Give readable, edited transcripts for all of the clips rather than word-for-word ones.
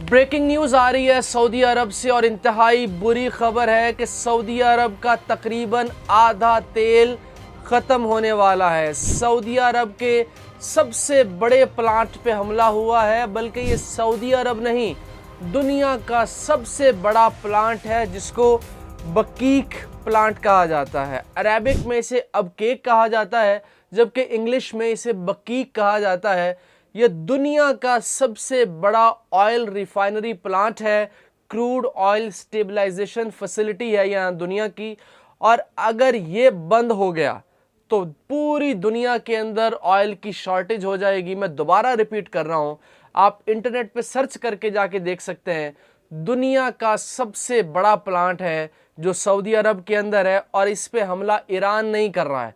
Breaking news आ रही है Saudi अरब से और इंतहाई बुरी खबर है कि सऊदी अरब का तकरीबन आधा तेल ख़त्म होने वाला है। सऊदी अरब के सबसे बड़े प्लांट पे हमला हुआ है, बल्कि ये सऊदी अरब नहीं, दुनिया का सबसे बड़ा प्लांट है जिसको बकीक प्लांट कहा जाता है। अरेबिक में इसे अबकेक कहा जाता है, जबकि इंग्लिश में इसे बकीक कहा जाता है। ये दुनिया का सबसे बड़ा ऑयल रिफाइनरी प्लांट है, क्रूड ऑयल स्टेबलाइजेशन फैसिलिटी है यहाँ दुनिया की। और अगर ये बंद हो गया तो पूरी दुनिया के अंदर ऑयल की शॉर्टेज हो जाएगी। मैं दोबारा रिपीट कर रहा हूँ, आप इंटरनेट पे सर्च करके जाके देख सकते हैं। दुनिया का सबसे बड़ा प्लांट है जो सऊदी अरब के अंदर है, और इस पे हमला ईरान नहीं कर रहा है।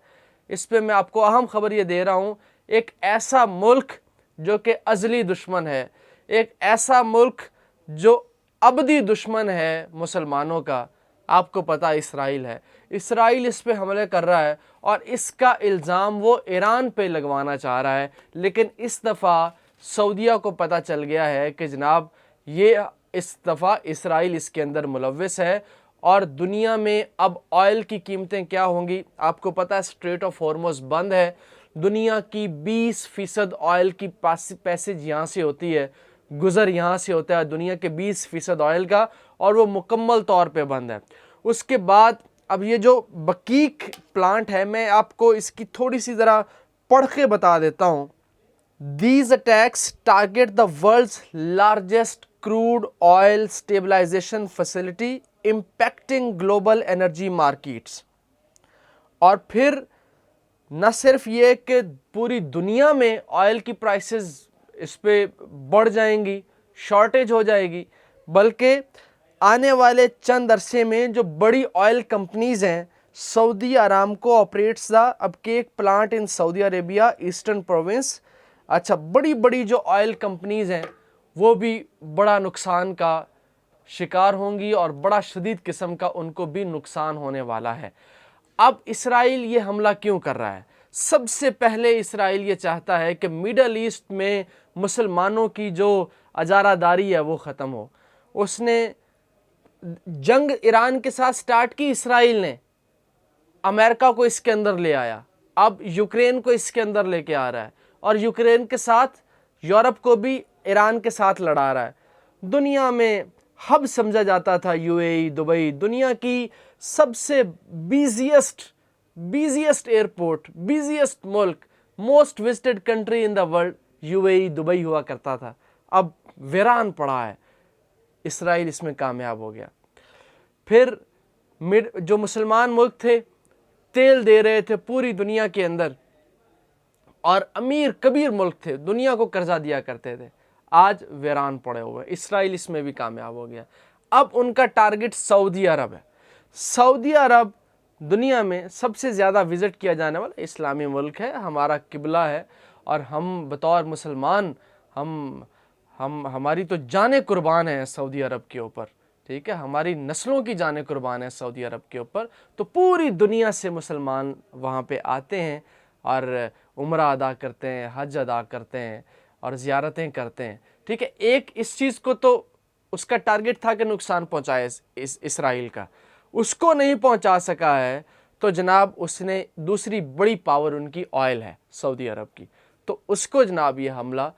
इस पे मैं आपको अहम खबर ये दे रहा हूँ, एक ऐसा मुल्क जो कि अज़ली दुश्मन है, एक ऐसा मुल्क जो अबदी दुश्मन है मुसलमानों का, आपको पता इसराइल है। इसराइल इस पे हमले कर रहा है और इसका इल्ज़ाम वो ईरान पे लगवाना चाह रहा है, लेकिन इस दफ़ा सऊदिया को पता चल गया है कि जनाब ये इस दफ़ा इसराइल इसके अंदर मुलव्विस है। और दुनिया में अब ऑयल की कीमतें क्या होंगी, आपको पता है स्ट्रेट ऑफ हॉर्मुज़ बंद है। दुनिया की 20% ऑयल की पैसेज यहाँ से होती है, गुज़र यहाँ से होता है दुनिया के 20% ऑयल का, और वो मुकम्मल तौर पे बंद है। उसके बाद अब ये जो बकीक प्लांट है, मैं आपको इसकी थोड़ी सी ज़रा पढ़ के बता देता हूँ। These attacks target the world's largest crude oil stabilization facility, impacting global energy markets। और फिर न सिर्फ ये कि पूरी दुनिया में ऑयल की प्राइसेस इस पे बढ़ जाएंगी, शॉर्टेज हो जाएगी, बल्कि आने वाले चंद अरसे में जो बड़ी ऑयल कंपनीज़ हैं, Saudi Aramco operates the Abqaiq plant in Saudi Arabia eastern province. अच्छा, बड़ी बड़ी जो ऑयल कंपनीज़ हैं वो भी बड़ा नुकसान का शिकार होंगी और बड़ा शदीद किस्म का उनको भी नुकसान होने वाला है। अब इसराइल ये हमला क्यों कर रहा है? सबसे पहले इसराइल ये चाहता है कि मिडल ईस्ट में मुसलमानों की जो अजारादारी है वो ख़त्म हो। उसने जंग ईरान के साथ स्टार्ट की, इसराइल ने अमेरिका को इसके अंदर ले आया, अब यूक्रेन को इसके अंदर लेके आ रहा है, और यूक्रेन के साथ यूरोप को भी ईरान के साथ लड़ा रहा है। दुनिया में हब समझा जाता था यूएई, दुबई, दुनिया की सबसे बिजिएस्ट एयरपोर्ट, बिजिएस्ट मुल्क, most visited country in the world UAE, Dubai हुआ करता था। अब वीरान पड़ा है, इसराइल इसमें कामयाब हो गया। फिर जो मुसलमान मुल्क थे, तेल दे रहे थे पूरी दुनिया के अंदर, और अमीर कबीर मुल्क थे, दुनिया को कर्जा दिया करते थे, आज वीरान पड़े हुए। इसराइल इसमें भी कामयाब हो गया। अब उनका टारगेट सऊदी अरब है। सऊदी अरब दुनिया में सबसे ज़्यादा विज़िट किया जाने वाला इस्लामी मुल्क है, हमारा किबला है, और हम बतौर मुसलमान हमारी तो जानें कुर्बान है सऊदी अरब के ऊपर, ठीक है, हमारी नस्लों की जानें कुर्बान है सऊदी अरब के ऊपर। तो पूरी दुनिया से मुसलमान वहाँ पे आते हैं और उम्रा अदा करते हैं, हज अदा करते हैं और ज़ियारतें करते हैं, ठीक है। एक इस चीज़ को तो उसका टारगेट था कि नुकसान पहुँचाए इसराइल का, उसको नहीं पहुँचा सका है, तो जनाब उसने दूसरी बड़ी पावर उनकी ऑयल है सऊदी अरब की, तो उसको जनाब ये हमला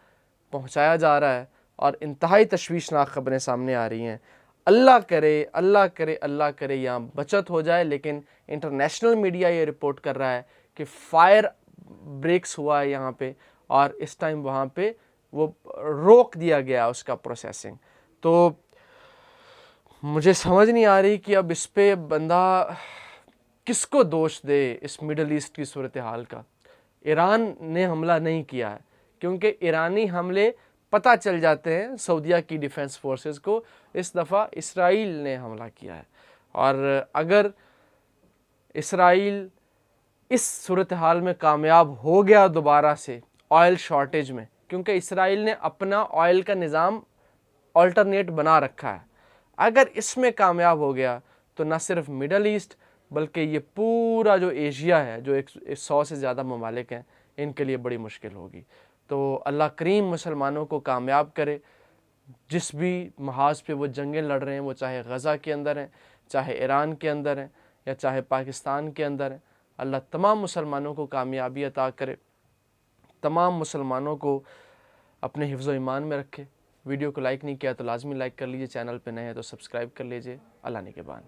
पहुँचाया जा रहा है और इंतहाई तशवीशनाक खबरें सामने आ रही हैं। अल्लाह करे, अल्लाह करे, अल्लाह करे यहाँ बचत हो जाए, लेकिन इंटरनेशनल मीडिया ये रिपोर्ट कर रहा है कि फायर ब्रेक्स हुआ है यहाँ पे, और इस टाइम वहाँ पे वो रोक दिया गया उसका प्रोसेसिंग। तो मुझे समझ नहीं आ रही कि अब इस पे बंदा किसको दोष दे इस मिडल ईस्ट की सूरत हाल का। ईरान ने हमला नहीं किया है, क्योंकि ईरानी हमले पता चल जाते हैं सऊदीया की डिफेंस फोर्सेस को। इस दफ़ा इसराइल ने हमला किया है, और अगर इसराइल इस सूरत हाल में कामयाब हो गया दोबारा से ऑयल शॉर्टेज में, क्योंकि इसराइल ने अपना ऑयल का निज़ाम अल्टरनेट बना रखा है, अगर इसमें कामयाब हो गया तो न सिर्फ मिडल ईस्ट बल्कि ये पूरा जो एशिया है, जो 100 से ज़्यादा ममालिक हैं, इनके लिए बड़ी मुश्किल होगी। तो अल्लाह करीम मुसलमानों को कामयाब करे। جس بھی محاذ پہ وہ جنگیں لڑ رہے ہیں، وہ چاہے غزہ کے اندر ہیں، چاہے ایران کے اندر ہیں، یا چاہے پاکستان کے اندر ہیں، اللہ تمام مسلمانوں کو کامیابی عطا کرے، تمام مسلمانوں کو اپنے حفظ و ایمان میں رکھے۔ ویڈیو کو لائک نہیں کیا تو لازمی لائک کر لیجئے، چینل پہ نئے ہیں تو سبسکرائب کر لیجئے۔ اللہ نگہبان۔